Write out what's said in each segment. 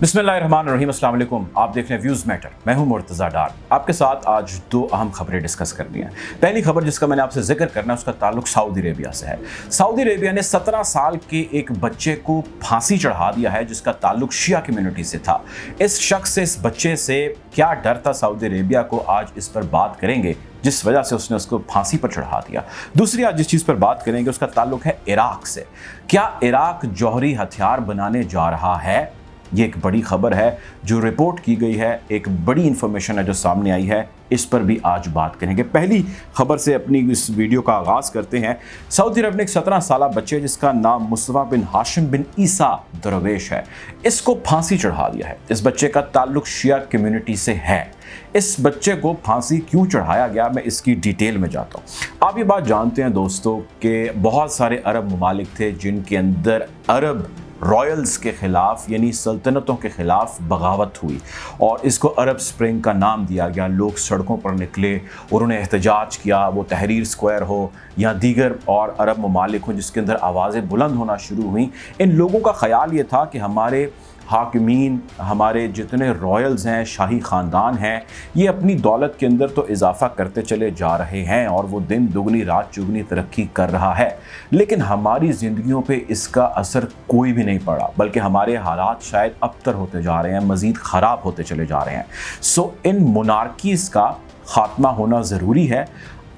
बिस्मिल्लाहिर्रहमानिर्रहीम, अस्सलाम वालेकुम। आप देख रहे हैं व्यूज़ मैटर। मैं हूं मुर्तज़ा डार। आपके साथ आज दो अहम खबरें डिस्कस करनी है। पहली खबर जिसका मैंने आपसे जिक्र करना है उसका ताल्लुक सऊदी अरेबिया से है। सऊदी अरेबिया ने 17 साल के एक बच्चे को फांसी चढ़ा दिया है जिसका ताल्लुक शिया कम्युनिटी से था। इस शख्स से, इस बच्चे से क्या डर था सऊदी अरेबिया को, आज इस पर बात करेंगे जिस वजह से उसने उसको फांसी पर चढ़ा दिया। दूसरी आज जिस चीज़ पर बात करेंगे उसका ताल्लुक है इराक से। क्या इराक जौहरी हथियार बनाने जा रहा है? ये एक बड़ी खबर है जो रिपोर्ट की गई है, एक बड़ी इंफॉर्मेशन है जो सामने आई है, इस पर भी आज बात करेंगे। पहली खबर से अपनी इस वीडियो का आगाज़ करते हैं। सऊदी अरब ने एक 17 साल बच्चे जिसका नाम मुस्तफ़ा बिन हाशिम बिन ईसा दरवेश है, इसको फांसी चढ़ा दिया है। इस बच्चे का ताल्लुक शिया कम्युनिटी से है। इस बच्चे को फांसी क्यों चढ़ाया गया, मैं इसकी डिटेल में जाता हूँ। आप ये बात जानते हैं दोस्तों कि बहुत सारे अरब ममालिक थे जिनके अंदर अरब रॉयल्स के ख़िलाफ़ यानी सल्तनतों के ख़िलाफ़ बगावत हुई और इसको अरब स्प्रिंग का नाम दिया गया। लोग सड़कों पर निकले, उन्होंने एहतजाज किया, वो तहरीर स्क्वायर हो या दीगर और अरब ममालिक हों जिसके अंदर आवाज़ें बुलंद होना शुरू हुई। इन लोगों का ख़याल ये था कि हमारे हाकिमीन, हमारे जितने रॉयल्स हैं, शाही ख़ानदान हैं, ये अपनी दौलत के अंदर तो इजाफ़ा करते चले जा रहे हैं और वो दिन दुगनी रात चुगनी तरक्की कर रहा है, लेकिन हमारी ज़िंदगियों पे इसका असर कोई भी नहीं पड़ा, बल्कि हमारे हालात शायद अबतर होते जा रहे हैं, मज़ीद ख़राब होते चले जा रहे हैं। सो इन मोनार्कीज़ का ख़ात्मा होना ज़रूरी है।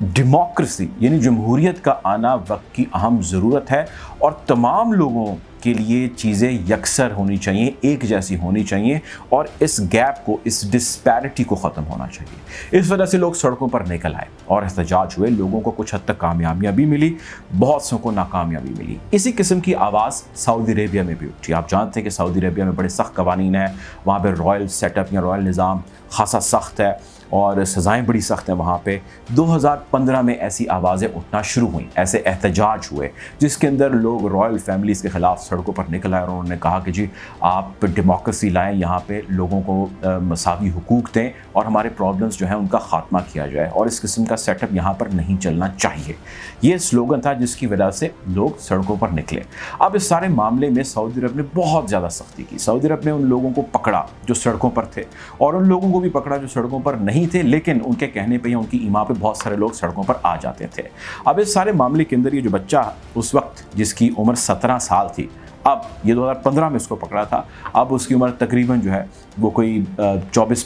डेमोक्रेसी यानी जमहूरियत का आना वक्त की अहम ज़रूरत है और तमाम लोगों के लिए चीज़ें यकसर होनी चाहिए, एक जैसी होनी चाहिए और इस गैप को, इस डिस्पैरिटी को ख़त्म होना चाहिए। इस वजह से लोग सड़कों पर निकल आए और एहतजाज हुए। लोगों को कुछ हद तक कामयाबियाँ भी मिली, बहुत सौ को नाकामयाबी मिली। इसी किस्म की आवाज़ सऊदी अरेबिया में भी उठी। आप जानते हैं कि सऊदी अरेबिया में बड़े सख्त कवानीन हैं, वहाँ पर रॉयल सेटअप या रॉयल निज़ाम खासा सख्त है और सज़ाएँ बड़ी सख्त हैं वहाँ पे। 2015 में ऐसी आवाज़ें उठना शुरू हुई, ऐसे एहतजाज हुए जिसके अंदर लोग रॉयल फैमिलीज़ के ख़िलाफ़ सड़कों पर निकल आए और उन्होंने कहा कि जी आप डेमोक्रेसी लाएँ, यहाँ पे लोगों को मसावी हुकूक दें और हमारे प्रॉब्लम्स जो हैं उनका ख़ात्मा किया जाए और इस किस्म का सेटअप यहाँ पर नहीं चलना चाहिए। ये स्लोगन था जिसकी वजह से लोग सड़कों पर निकले। अब इस सारे मामले में सऊदी अरब ने बहुत ज़्यादा सख्ती की। सऊदी अरब ने उन लोगों को पकड़ा जो सड़कों पर थे और उन लोगों को भी पकड़ा जो सड़कों पर नहीं थे, लेकिन उनके कहने पे या उनकी ईमा पे बहुत सारे लोग सड़कों पर आ जाते थे। अब इस सारे मामले के अंदर ये जो बच्चा उस वक्त जिसकी उम्र 17 साल थी, अब ये 2015 में उसको पकड़ा था, अब उसकी उम्र तकरीबन जो है वो कोई 26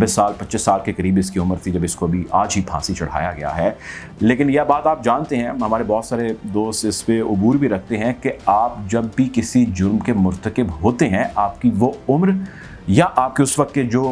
साल 25 साल के करीब इसकी उम्र थी जब इसको भी आज ही फांसी चढ़ाया गया है। लेकिन यह बात आप जानते हैं, हमारे बहुत सारे दोस्त इस पे अबूर भी रखते हैं कि आप जब भी किसी जुर्म के मुर्तकिब होते हैं, आपकी वो उम्र या आपके उस वक्त के जो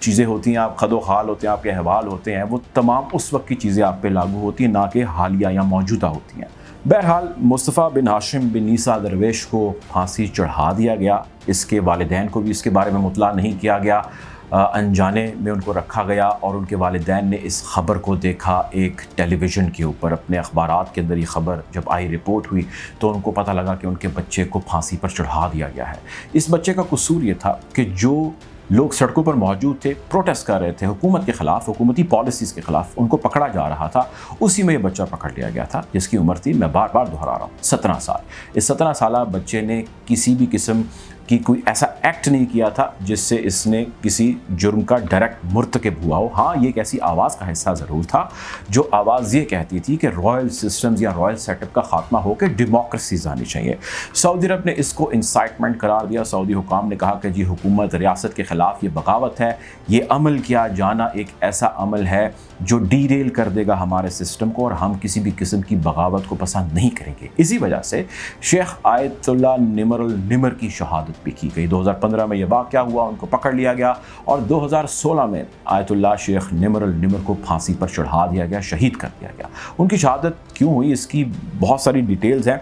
चीज़ें होती हैं, आप खदो खाल होते हैं, आपके अहवाल होते हैं, वो तमाम उस वक्त की चीज़ें आप पे लागू होती हैं, ना कि हालिया या मौजूदा होती हैं। बहरहाल मुस्तफ़ा बिन हाशिम बिन ईसा दरवेश को फांसी चढ़ा दिया गया। इसके वालिदैन को भी इसके बारे में मुतला नहीं किया गया, अनजाने में उनको रखा गया और उनके वालिदैन ने इस ख़बर को देखा एक टेलीविज़न के ऊपर। अपने अखबारात के अंदर ये ख़बर जब आई, रिपोर्ट हुई, तो उनको पता लगा कि उनके बच्चे को फांसी पर चढ़ा दिया गया है। इस बच्चे का कसूर ये था कि जो लोग सड़कों पर मौजूद थे, प्रोटेस्ट कर रहे थे हुकूमत के ख़िलाफ़, हुकूमती पॉलिसीज़ के ख़िलाफ़, उनको पकड़ा जा रहा था। उसी में ये बच्चा पकड़ लिया गया था जिसकी उम्र थी, मैं बार बार दोहरा रहा हूँ, 17 साल। इस 17 साल बच्चे ने किसी भी किस्म कि कोई ऐसा एक्ट नहीं किया था जिससे इसने किसी जुर्म का डायरेक्ट मुर्तकिब हुआ हो। हाँ, ये एक ऐसी आवाज़ का हिस्सा ज़रूर था जो आवाज़ ये कहती थी कि रॉयल सिस्टम्स या रॉयल सेटअप का ख़ात्मा हो के डेमोक्रेसीज आनी चाहिए। सऊदी अरब ने इसको इंसाइटमेंट करार दिया। सऊदी हुकाम ने कहा कि जी हुकूमत रियासत के ख़िलाफ़ ये बगावत है, ये अमल किया जाना एक ऐसा अमल है जो डीरेल कर देगा हमारे सिस्टम को और हम किसी भी किस्म की बगावत को पसंद नहीं करेंगे। इसी वजह से शेख आयतुल्लाह निमर अल निमर की शहादत भी की गई। 2015 में यह वाक़या हुआ, उनको पकड़ लिया गया और 2016 में आयतुल्लाह शेख निमर अल निमर को फांसी पर चढ़ा दिया गया, शहीद कर दिया गया। उनकी शहादत क्यों हुई, इसकी बहुत सारी डिटेल्स हैं।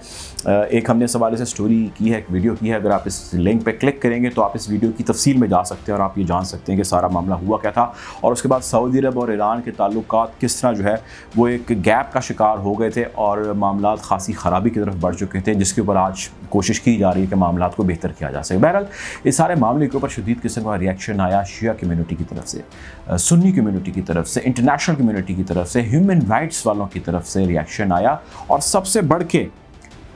एक हमने इस हवाले से स्टोरी की है, एक वीडियो की है। अगर आप इस लिंक पे क्लिक करेंगे तो आप इस वीडियो की तफसील में जा सकते हैं और आप ये जान सकते हैं कि सारा मामला हुआ क्या था और उसके बाद सऊदी अरब और ईरान के ताल्लुकात किस तरह जो है वो एक गैप का शिकार हो गए थे और मामला खासी ख़राबी की तरफ बढ़ चुके थे, जिसके ऊपर आज कोशिश की जा रही है कि मामला को बेहतर किया जा सके। बहरहाल इस सारे मामले के ऊपर शदीद किस्म का रिएक्शन आया शिया कम्युनिटी की तरफ से, सुन्नी कम्युनिटी की तरफ से, इंटरनेशनल कम्युनिटी की तरफ से, ह्यूमन राइट्स वालों की तरफ से रिएक्शन आया और सबसे बढ़ के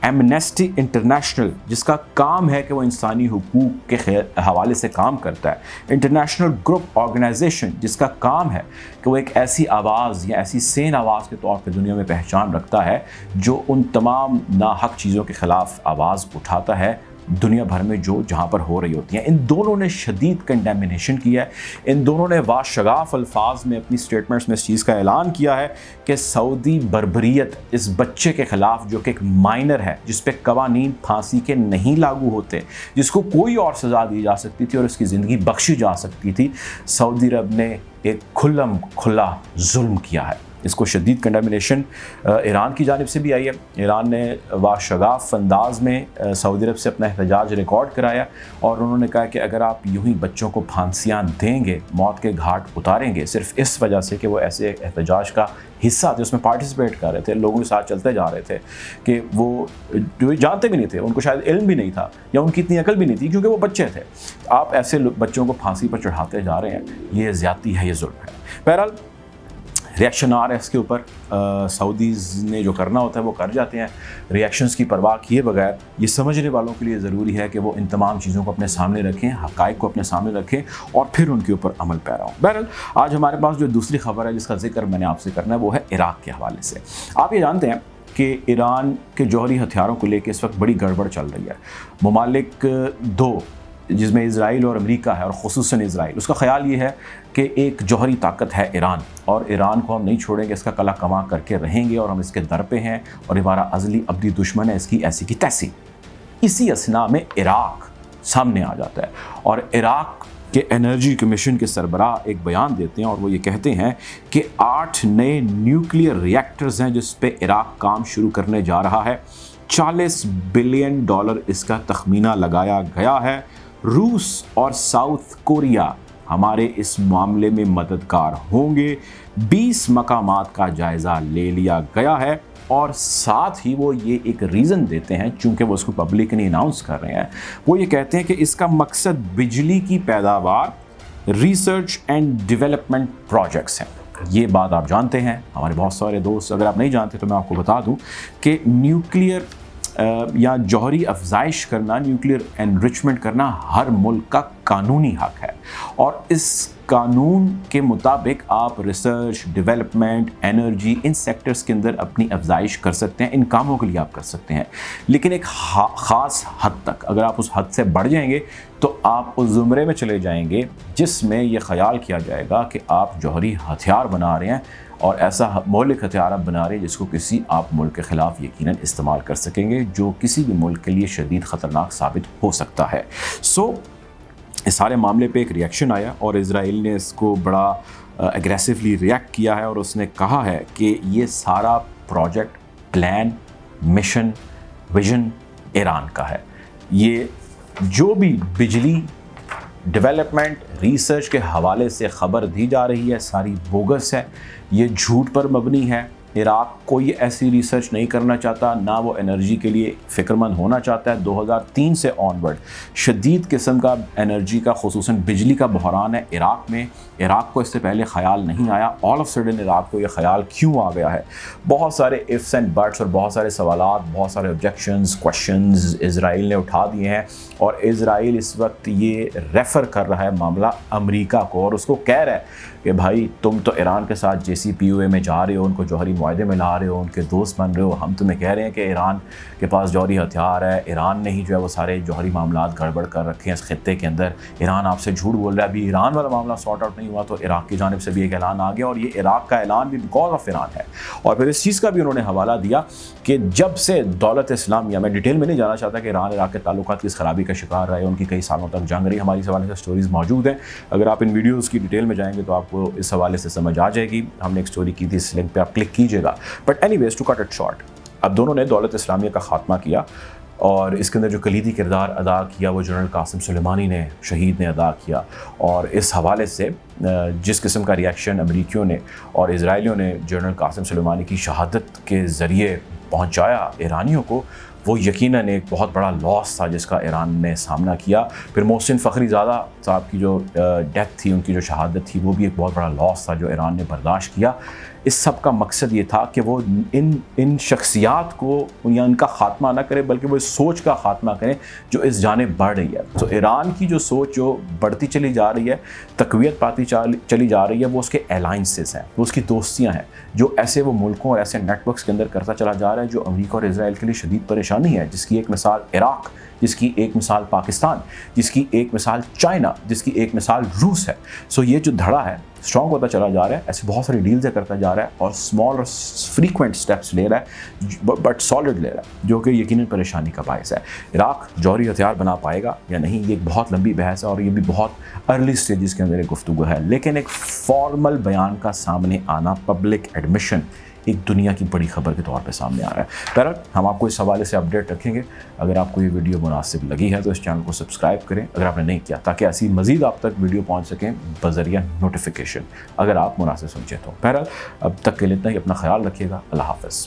एमनेस्टी इंटरनेशनल, जिसका काम है कि वो इंसानी हुकूक के हवाले से काम करता है, इंटरनेशनल ग्रुप ऑर्गेनाइजेशन, जिसका काम है कि वो एक ऐसी आवाज़ या ऐसी सेन आवाज़ के तौर पर दुनिया में पहचान रखता है जो उन तमाम नाहक चीज़ों के ख़िलाफ़ आवाज़ उठाता है दुनिया भर में जो जहाँ पर हो रही होती हैं। इन दोनों ने शदीद कंडेमिनेशन किया है। इन दोनों ने वाशगाफ अल्फाज में अपनी स्टेटमेंट्स में इस चीज़ का ऐलान किया है कि सऊदी बर्बरियत इस बच्चे के ख़िलाफ़, जो कि एक माइनर है, जिस पे कवानीन फांसी के नहीं लागू होते, जिसको कोई और सज़ा दी जा सकती थी और इसकी ज़िंदगी बख्शी जा सकती थी, सऊदी अरब ने एक खुल्लम खुल्ला जुल्म किया है। इसको शदीद कंडेमिनेशन ईरान की जानिब से भी आई है। ईरान ने वाशगाफ अंदाज में सऊदी अरब से अपना एहतजाज रिकॉर्ड कराया और उन्होंने कहा कि अगर आप यूं ही बच्चों को फांसियाँ देंगे, मौत के घाट उतारेंगे, सिर्फ इस वजह से कि वो ऐसे एहतजाज का हिस्सा थे, उसमें पार्टिसिपेट कर रहे थे, लोगों के साथ चलते जा रहे थे, कि वो जो जानते भी नहीं थे, उनको शायद इल्म भी नहीं था या उनकी इतनी अकल भी नहीं थी, क्योंकि वो बच्चे थे। आप ऐसे बच्चों को फांसी पर चढ़ाते जा रहे हैं, ये ज़्यादती है, ये जुल्म है। बहरहाल रिएक्शन आ रहा है इसके ऊपर। सऊदीज़ ने जो करना होता है वो कर जाते हैं, रिएक्शंस की परवाह किए बगैर। ये समझने वालों के लिए ज़रूरी है कि वो इन तमाम चीज़ों को अपने सामने रखें, हक़ाइक़ को अपने सामने रखें और फिर उनके ऊपर अमल पैरा हों। बहरहाल आज हमारे पास जो दूसरी खबर है जिसका जिक्र मैंने आपसे करना है वो है इराक़ के हवाले से। आप ये जानते हैं कि ईरान के जौहरी हथियारों को लेकर इस वक्त बड़ी गड़बड़ चल रही है। ममालिक दो, जिसमें इज़राइल और अमेरिका है, और ख़ुसूसन इज़राइल, उसका ख़्याल ये है कि एक जौहरी ताकत है ईरान, और ईरान को हम नहीं छोड़ेंगे, इसका कला कमा करके रहेंगे और हम इसके दर पे हैं और हमारा अज़ली अबदी दुश्मन है इसकी ऐसी की तैसी। इसी असना में इराक़ सामने आ जाता है और इराक़ के एनर्जी कमीशन के सरबराह एक बयान देते हैं और वो ये कहते हैं कि 8 नए न्यूक्लियर रिएक्टर्स हैं जिस पे इराक़ काम शुरू करने जा रहा है। $40 बिलियन इसका तखमीना लगाया गया है। रूस और साउथ कोरिया हमारे इस मामले में मददगार होंगे। 20 मकामात का जायज़ा ले लिया गया है और साथ ही वो ये एक रीज़न देते हैं, चूँकि वो उसको पब्लिकली अनाउंस कर रहे हैं, वो ये कहते हैं कि इसका मकसद बिजली की पैदावार, रिसर्च एंड डेवलपमेंट प्रोजेक्ट्स हैं। ये बात आप जानते हैं, हमारे बहुत सारे दोस्त, अगर आप नहीं जानते तो मैं आपको बता दूं कि न्यूक्लियर या जौहरी अफजाइश करना, न्यूक्लियर एनरिचमेंट करना हर मुल्क का कानूनी हक है और इस कानून के मुताबिक आप रिसर्च, डेवलपमेंट, एनर्जी, इन सेक्टर्स के अंदर अपनी अफजाइश कर सकते हैं, इन कामों के लिए आप कर सकते हैं, लेकिन एक ख़ास हद तक। अगर आप उस हद से बढ़ जाएंगे तो आप उस ज़ुमरे में चले जाएंगे जिसमें यह ख्याल किया जाएगा कि आप जौहरी हथियार बना रहे हैं और ऐसा मौलिक हथियार आप बना रहे हैं जिसको किसी आप मुल्क के ख़िलाफ़ यकीनन इस्तेमाल कर सकेंगे, जो किसी भी मुल्क के लिए शदीद ख़तरनाक साबित हो सकता है। इस सारे मामले पे एक रिएक्शन आया और इज़राइल ने इसको बड़ा एग्रेसिवली रिएक्ट किया है और उसने कहा है कि ये सारा project, plan, mission, vision Iran का है। ये जो भी बिजली, डेवलपमेंट, रिसर्च के हवाले से ख़बर दी जा रही है सारी बोगस है, ये झूठ पर मबनी है। इराक़ कोई ऐसी रिसर्च नहीं करना चाहता, ना वो एनर्जी के लिए फ़िक्रमंद होना चाहता है। 2003 से ऑनवर्ड शदीद किस्म का एनर्जी का, खुसूसन बिजली का बहरान है इराक़ में। इराक़ को इससे पहले ख़याल नहीं आया, ऑल ऑफ सडन इराक़ को ये ख़याल क्यों आ गया है? बहुत सारे इफ़्स एंड बट्स और बहुत सारे सवालात, बहुत सारे ऑब्जेक्शंस, क्वेश्चंस इज़राइल ने उठा दिए हैं और इज़राइल इस वक्त ये रेफ़र कर रहा है मामला अमेरिका को और उसको कह रहा है कि भाई तुम तो ईरान के साथ JCPOA में जा रहे हो, उनको जौहरी मुआहदे में ला रहे हो, उनके दोस्त बन रहे हो। हम तुम्हें कह रहे हैं कि ईरान के पास जौहरी हथियार है, ईरान ने ही जो है वो सारे जौहरी मामलात गड़बड़ कर रखे हैं इस खित्ते के अंदर। ईरान आपसे झूठ बोल रहा है। अभी ईरान वाला मामला सॉर्ट आउट नहीं हुआ तो इराक़ की जानिब से भी एक ऐलान आ गया और ये इराक़ का ऐलान भी बिकॉज ऑफ ईरान है। और फिर इस चीज़ का भी उन्होंने हवाला दिया कि जब से दौलत इस्लामिया, मैं डिटेल में नहीं जाना चाहता कि ईरान इराक़ के ताल्लुकात किस खराबी का शिकार रहे, उनकी कई सालों तक जंग रही, हमारी इस हवाले से स्टोरीज़ मौजूद हैं। अगर आप इन वीडियोज़ की डिटेल में जाएंगे तो आपको इस हवाले से समझ आ जाएगी। हमने एक स्टोरी की थी, इस लिंक पे आप क्लिक कीजिएगा। But anyways, to cut it short, अब दोनों ने दौलत इस्लामिया का खात्मा किया और इसके अंदर जो कलीदी किरदार अदा किया वो जनरल कासिम सुलेमानी ने, शहीद ने अदा किया। और इस हवाले से जिस किस्म का रिएक्शन अमरीकियों ने और इजराइलियों ने जनरल कासिम सुलेमानी की शहादत के ज़रिए पहुँचाया ईरानियों को, वो यकीनन एक बहुत बड़ा लॉस था जिसका ईरान ने सामना किया। फिर मोहसिन फ़खरीज़ादा साहब की जो डेथ थी, उनकी जो शहादत थी, वो भी एक बहुत बड़ा लॉस था जो ईरान ने बर्दाश्त किया। इस सब का मकसद ये था कि वो इन शख्सियात को या इनका ख़ात्मा ना करें, बल्कि वो इस सोच का ख़ात्मा करें जो इस जानिब बढ़ रही है। तो ईरान की जो सोच जो बढ़ती चली जा रही है, तक़वियत पाती चली जा रही है, वो उसके अलाइंसेस हैं, वो उसकी दोस्तियाँ हैं, जो ऐसे वो मुल्कों और ऐसे नेटवर्क्स के अंदर करता चला जा रहा है जो अमेरिका और इजराइल के लिए शदीद परेशानी है, जिसकी एक मिसाल इराक़, जिसकी एक मिसाल पाकिस्तान, जिसकी एक मिसाल चाइना, जिसकी एक मिसाल रूस है। सो ये जो धड़ा है स्ट्रॉन्ग होता चला जा रहा है, ऐसे बहुत सारी डील्स करता जा रहा है और स्मॉल और फ्रीक्वेंट स्टेप्स ले रहा है, बट सॉलिड ले रहा है, जो कि यकीनन परेशानी का बायस है। इराक़ जौहरी हथियार बना पाएगा या नहीं, ये एक बहुत लंबी बहस है और ये भी बहुत अर्ली स्टेजेस के अंदर एक गुफ्तगू है, लेकिन एक फॉर्मल बयान का सामने आना, पब्लिक एडमिशन एक दुनिया की बड़ी खबर के तौर पे सामने आ रहा है। बहरहाल हम आपको इस हवाले से अपडेट रखेंगे। अगर आपको ये वीडियो मुनासिब लगी है तो इस चैनल को सब्सक्राइब करें अगर आपने नहीं किया, ताकि ऐसी मज़ीद आप तक वीडियो पहुंच सकें बज़रिया नोटिफिकेशन, अगर आप मुनासिब समझें तो। बहरहाल अब तक के लिए इतना ही, अपना ख्याल रखिएगा। अल्लाह हाफ़िज़।